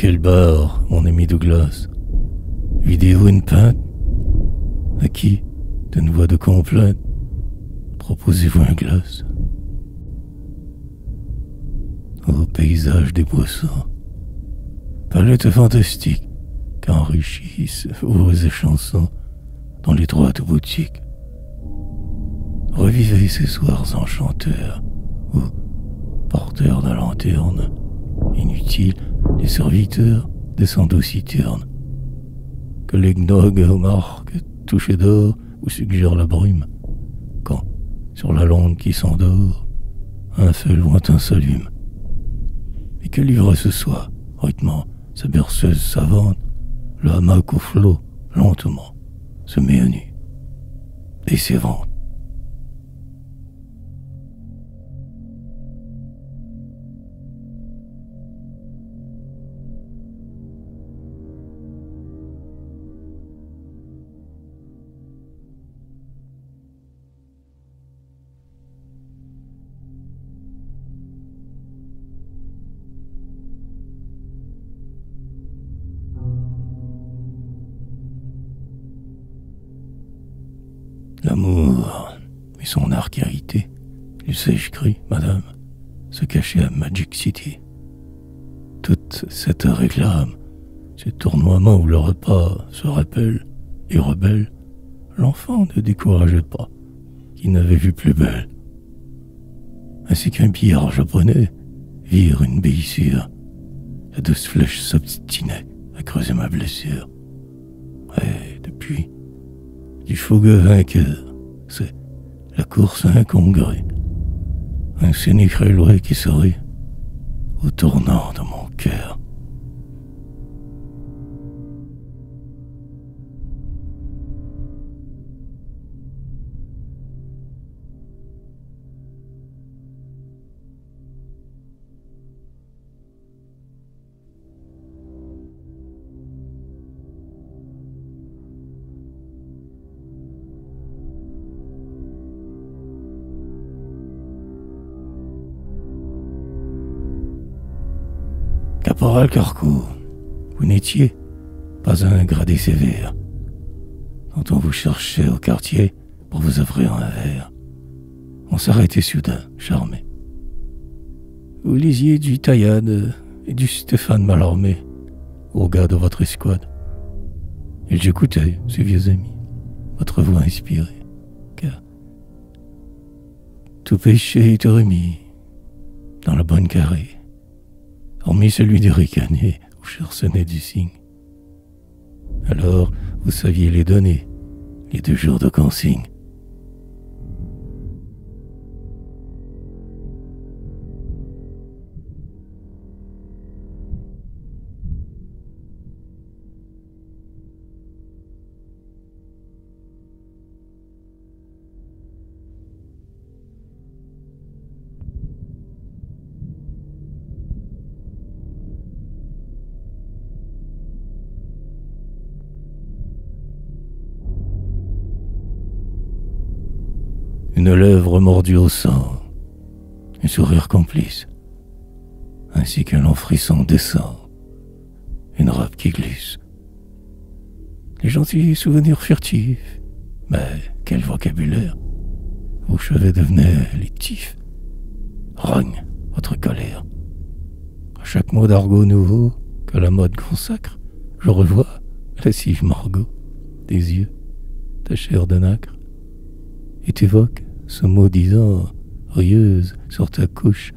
quel bar, mon ami Douglas? Vidéo une pinte? À qui, d'une voix de complainte, proposez-vous un glace? Au paysage des boissons, palette fantastique qu'enrichissent vos chansons dans l'étroite boutique. Revivez ces soirs enchanteurs où, porteurs de lanterne, inutiles, les serviteurs descendent aux citernes. Que l'eggnog marque, touché d'or, vous suggère la brume, quand, sur la lande qui s'endort, un feu lointain s'allume. Et que l'ivresse soit, rythmant sa berceuse savante, le hamac au flot, lentement, se met à nu et s'évente. L'amour et son archaïté, il sèche-cri, madame, se cachait à Magic City. Toute cette réclame, ces tournoiements où le repas se rappelle et rebelle, l'enfant ne décourageait pas, qui n'avait vu plus belle. Ainsi qu'un pillard japonais vire une béissure, la douce flèche s'obstinait à creuser ma blessure. Et depuis, du fougueux vainqueur, c'est la course incongrue, un cynique railway qui sourit au tournant de mon cœur. Caporal Carco, vous n'étiez pas un gradé sévère quand on vous cherchait au quartier pour vous offrir un verre. On s'arrêtait soudain, charmé. Vous lisiez du Taillade et du Stéphane Mallarmé au gars de votre escouade. Et j'écoutais, ces vieux amis, votre voix inspirée, car tout péché était remis dans la bonne carrée, hormis celui du ricané où chersonnait du cygne. Alors, vous saviez les donner, les 2 jours de consigne. Une lèvre mordue au sang, un sourire complice, ainsi qu'un long frisson descend, une robe qui glisse. Les gentils souvenirs furtifs, mais quel vocabulaire! Vos cheveux devenaient létifs, rogne votre colère. À chaque mot d'argot nouveau que la mode consacre, je revois lascive Margot, des yeux, ta chair de nacre, et t'évoque ce mot disant, rieuse sur ta couche,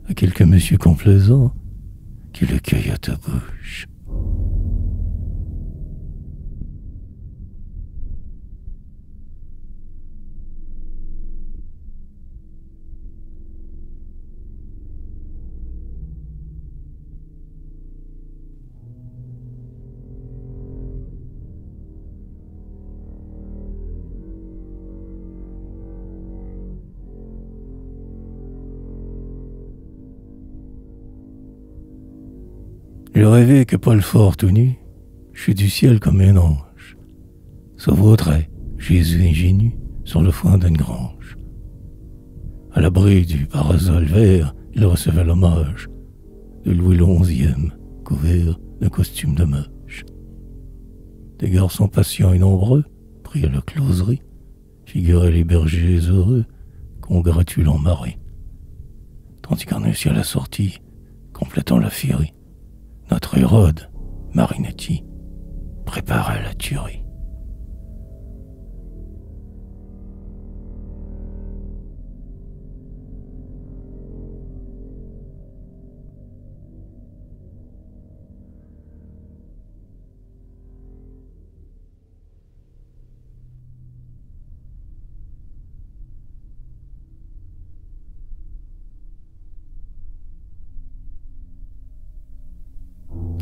à quelque monsieur complaisant qui le cueille à ta bouche. Je rêvais que Paul Fort tout nu, chute du ciel comme un ange, sauvaudrait Jésus ingénu sur le foin d'une grange. À l'abri du parasol vert, il recevait l'hommage de Louis XI, couvert de costumes de moche. Des garçons patients et nombreux, pris à la closerie, figuraient les bergers heureux, congratulant Marie. Tandis qu'en est à la sortie, complétant la féerie, notre Hérode, Marinetti, préparait la tuerie.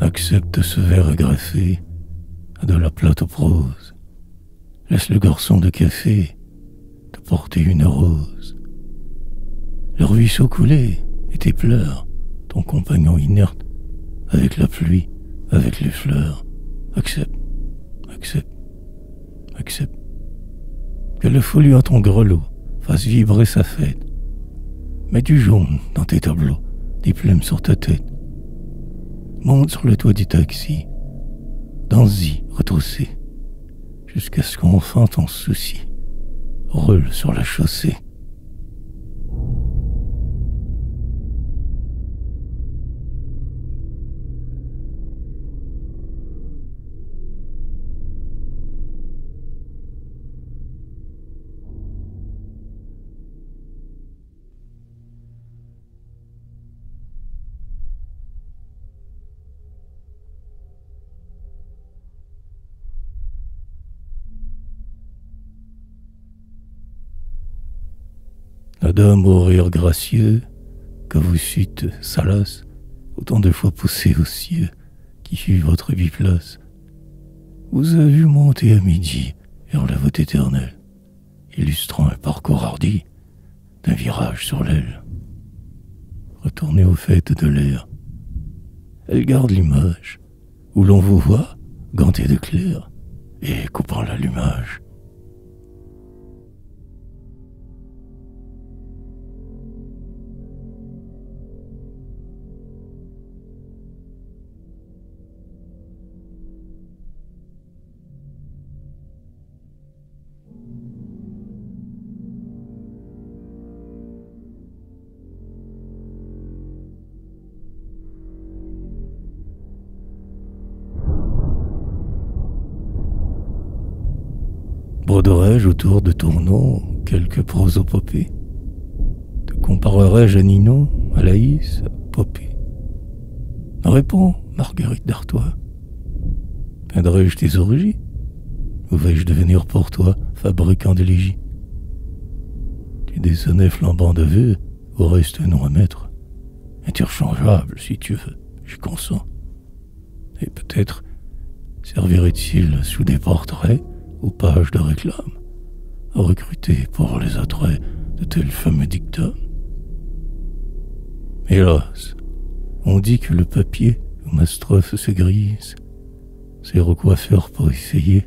Accepte ce verre agrafé à de la plate prose. Laisse le garçon de café te porter une rose. Le ruisseau coulé et tes pleurs, ton compagnon inerte, avec la pluie, avec les fleurs. Accepte, accepte, accepte. Que le folio à ton grelot fasse vibrer sa fête. Mets du jaune dans tes tableaux, des plumes sur ta tête. Monte sur le toit du taxi, danse-y retroussé, jusqu'à ce qu'enfin ton souci roule sur la chaussée. La dame au rire gracieux, que vous sûtes, salace, autant de fois poussé aux cieux, qui fut votre biplace, vous a vu monter à midi vers la voûte éternelle, illustrant un parcours hardi d'un virage sur l'aile. Retournez aux fêtes de l'air, elle garde l'image où l'on vous voit ganté de clair et coupant l'allumage. Broderai-je autour de ton nom quelques prosopopées? Te comparerai-je à Ninon, à Laïs, à Popée? Réponds, Marguerite d'Artois. Peindrai-je tes orgies? Ou vais-je devenir pour toi fabricant d'élégies? Tu des sonnets flambants de vœux, au reste non à mettre, interchangeable si tu veux, j'y consens. Et peut-être servirait-il sous des portraits aux pages de réclame, à recruter pour les attraits de tels fameux dictums. Hélas, on dit que le papier où ma strophe se grise, c'est recoiffeur pour essayer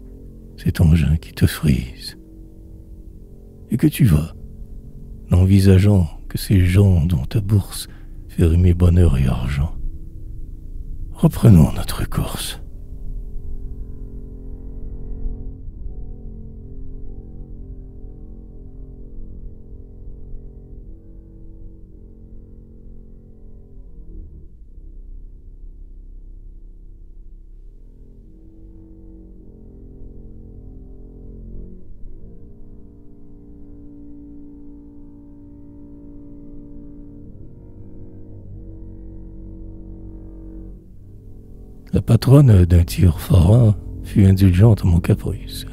cet engin qui te frise. Et que tu vas, n'envisageant que ces gens dont ta bourse fait rimer bonheur et argent. Reprenons notre course. La patronne d'un tir forain fut indulgente à mon caprice.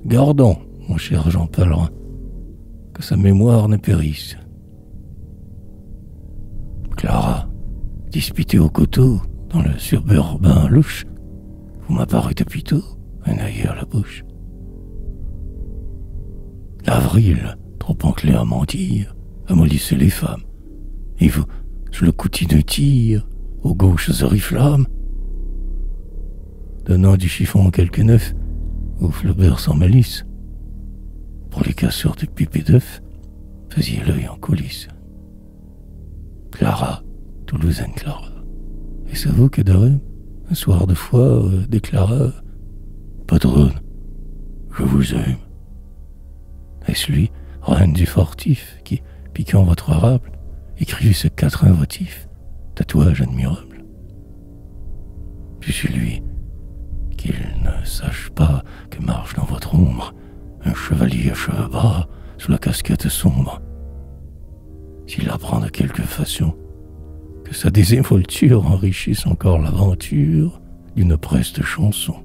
Gardons, mon cher Jean Pèlerin, que sa mémoire ne périsse. Clara, disputée au couteau dans le suburbain louche, vous m'apparut depuis tôt, un œil à la bouche. L'avril, trop enclin à mentir, amollissait les femmes, et vous, je le coutis d'un tir, aux gauches oriflammes, donnant du chiffon quelques neufs, au Flaubert sans malice. Pour les casseurs de pipes et d'œufs, faisiez l'œil en coulisses. Clara, Toulousaine Clara, est-ce vous que d'arrêt un soir de foi, déclara: Patronne, je vous aime. Est-ce lui, reine du fortif, qui, piquant votre arabe, écrivit ces 4 invotifs, tatouage admirable? Puis c'est lui, qu'il ne sache pas que marche dans votre ombre un chevalier à cheveux bas sous la casquette sombre. S'il apprend de quelque façon que sa désinvolture enrichisse encore l'aventure d'une preste chanson.